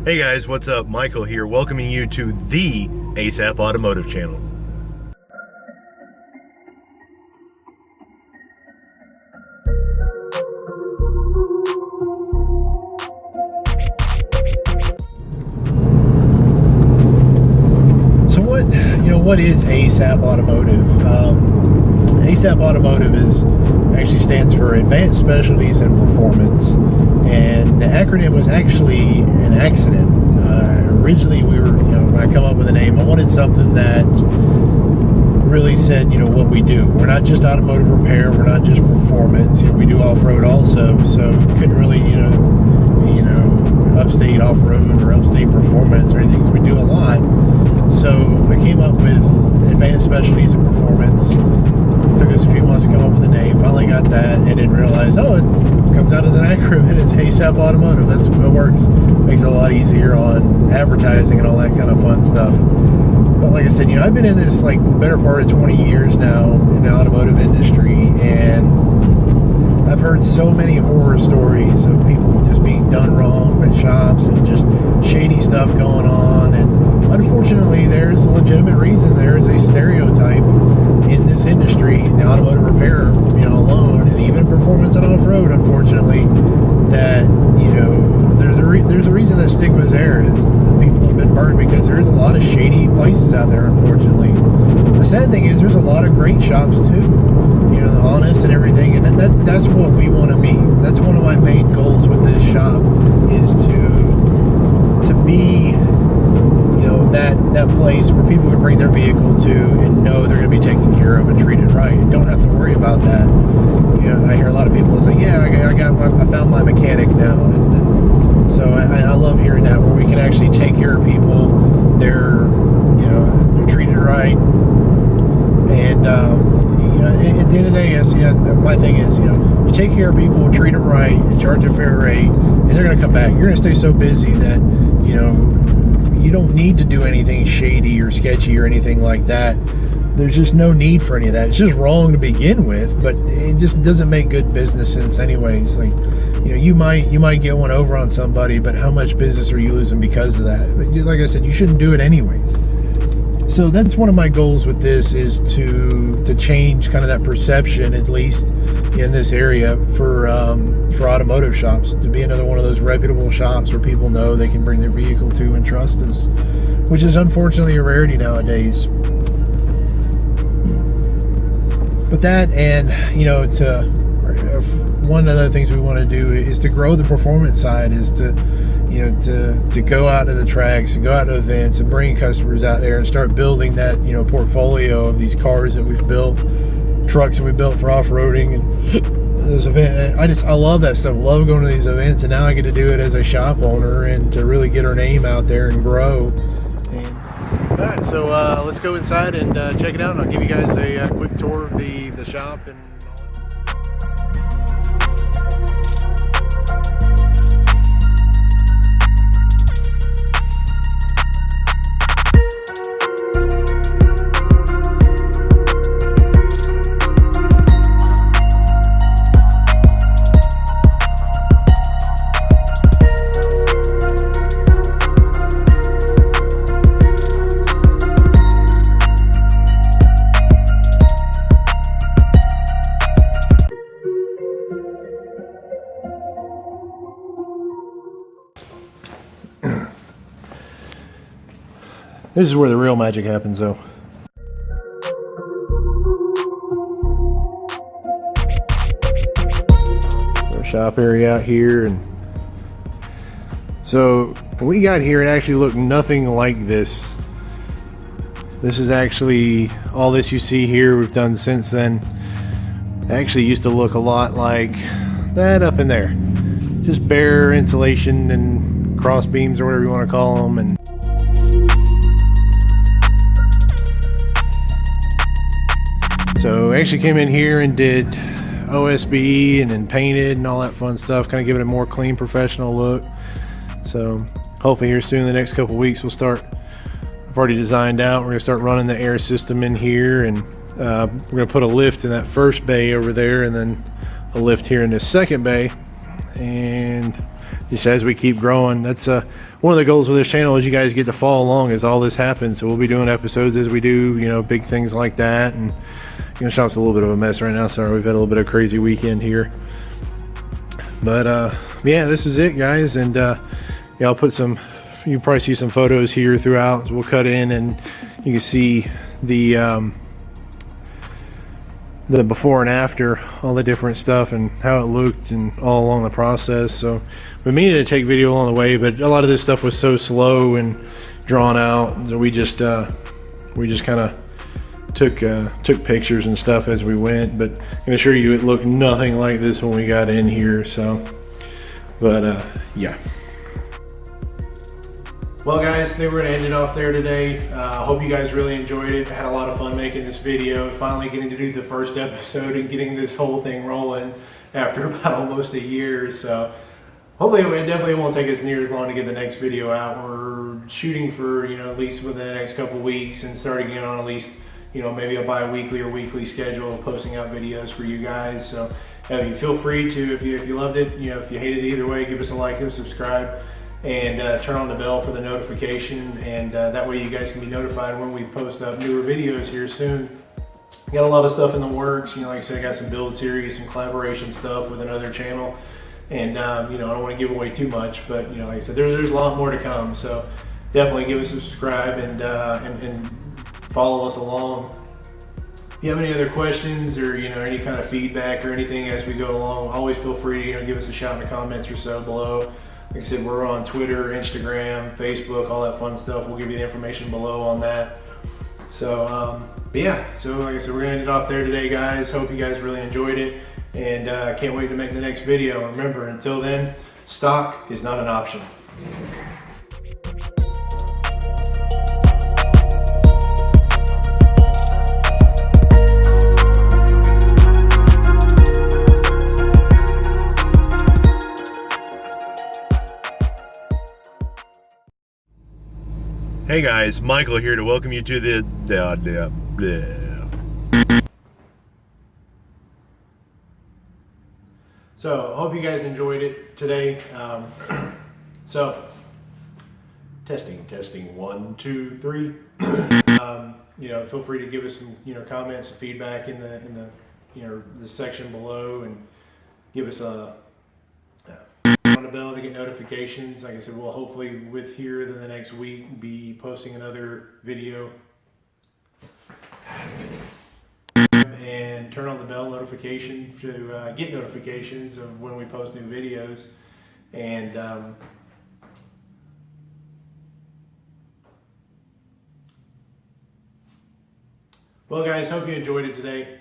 Hey guys, what's up? Michael here, welcoming you to the ASAP Automotive channel. So what is ASAP Automotive? ASAP Automotive actually stands for Advanced Specialties and Performance, and the acronym was actually an accident. Originally, when I come up with a name, I wanted something that really said, what we do. We're not just automotive repair. We're not just performance. We do off-road also. So we couldn't really, upstate off-road or upstate performance or anything, because we do a lot. So I came up with Advanced Specialties and Performance. It took us a few months to come up with a name. Finally got that, and then realized, it comes out as an acronym. It's ASAP Automotive. That's what works. Makes it a lot easier on advertising and all that kind of fun stuff. But like I said, I've been in this the better part of 20 years now in the automotive industry, and I've heard so many horror stories of people just being done wrong at shops and just shady stuff going on. And unfortunately, there's a legitimate reason. There is a stereotype in this industry, in the automotive repair, alone, and even performance and off-road, unfortunately, that there's a reason that stigma is there. Is that people have been burned because there's a lot of shady places out there, unfortunately. The sad thing is there's a lot of great shops too, honest and everything, and that's what we want to be. That's one of my main goals with this shop, is to be that place where people can bring their vehicle to and know they're going to be taken care of and treated right, and don't have to worry about that. I hear a lot of people say, yeah, I found my mechanic now, and so I love hearing that, where we can actually take care of people. They're treated right, and at the end of the day, yes, my thing is, you take care of people, treat them right, and charge a fair rate, and they're going to come back. You're going to stay so busy that you don't need to do anything shady or sketchy or anything like that. There's just no need for any of that. It's just wrong to begin with, but it just doesn't make good business sense anyways. You might get one over on somebody, but how much business are you losing because of that? But like I said, you shouldn't do it anyways. So that's one of my goals with this, is to change kind of that perception, at least in this area, for automotive shops, to be another one of those reputable shops where people know they can bring their vehicle to and trust us, which is unfortunately a rarity nowadays. But that, and one of the things we want to do is to grow the performance side, is to go out to the tracks, to go out to events, and bring customers out there and start building that portfolio of these cars that we've built, trucks that we built for off-roading, and those events. I love that stuff. Love going to these events, and now I get to do it as a shop owner, and to really get our name out there and grow. All right, so let's go inside and check it out, and I'll give you guys a quick tour of the shop and all that. This is where the real magic happens, though. Our shop area out here, and so when we got here, it actually looked nothing like this. This is actually, all this you see here we've done since then. It actually used to look a lot like that up in there. Just bare insulation and cross beams, or whatever you want to call them, and so I actually came in here and did OSB and then painted and all that fun stuff, kind of give it a more clean, professional look. So hopefully here soon, in the next couple weeks, we'll start. I've already designed out. We're gonna start running the air system in here, and we're gonna put a lift in that first bay over there, and then a lift here in this second bay. And just as we keep growing. That's one of the goals of this channel, is you guys get to follow along as all this happens. So we'll be doing episodes as we do, you know, big things like that. And you know, shop's a little bit of a mess right now. Sorry, we've had a little bit of a crazy weekend here. But yeah, this is it, guys. And yeah, I'll put some, you probably see some photos here throughout. So we'll cut in and you can see the before and after, all the different stuff and how it looked and all along the process. So we needed to take video along the way, but a lot of this stuff was so slow and drawn out, so we just kind of took pictures and stuff as we went. But I can assure you it looked nothing like this when we got in here. So but yeah. Well, guys, I think we're going to end it off there today. I hope you guys really enjoyed it. I had a lot of fun making this video, finally getting to do the first episode and getting this whole thing rolling after about almost a year. So hopefully it definitely won't take us near as long to get the next video out. We're shooting for, you know, at least within the next couple weeks, and starting in on at least, you know, maybe a bi-weekly or weekly schedule of posting out videos for you guys. So you feel free to, if you loved it, you know, if you hated it, either way, give us a like and subscribe. And turn on the bell for the notification, and that way you guys can be notified when we post up newer videos here soon. Got a lot of stuff in the works, you know, like I said, I got some build series, some collaboration stuff with another channel, and you know, I don't want to give away too much, but you know, like I said, there's a lot more to come. So definitely give us a subscribe and follow us along. If you have any other questions or, you know, any kind of feedback or anything as we go along, always feel free to, you know, give us a shout in the comments or so below. Like I said, we're on Twitter, Instagram, Facebook, all that fun stuff. We'll give you the information below on that. So, but yeah, so like I said, we're gonna end it off there today, guys. Hope you guys really enjoyed it, and can't wait to make the next video. Remember, until then, stock is not an option. Hey guys, Michael here to welcome you to the So, hope you guys enjoyed it today. So, testing, 1, 2, 3. You know, feel free to give us some, you know, comments, some feedback in the you know, the section below, and give us a on the bell to get notifications. Like I said, we'll hopefully with here in the next week be posting another video, and turn on the bell notification to get notifications of when we post new videos. And well guys, hope you enjoyed it today.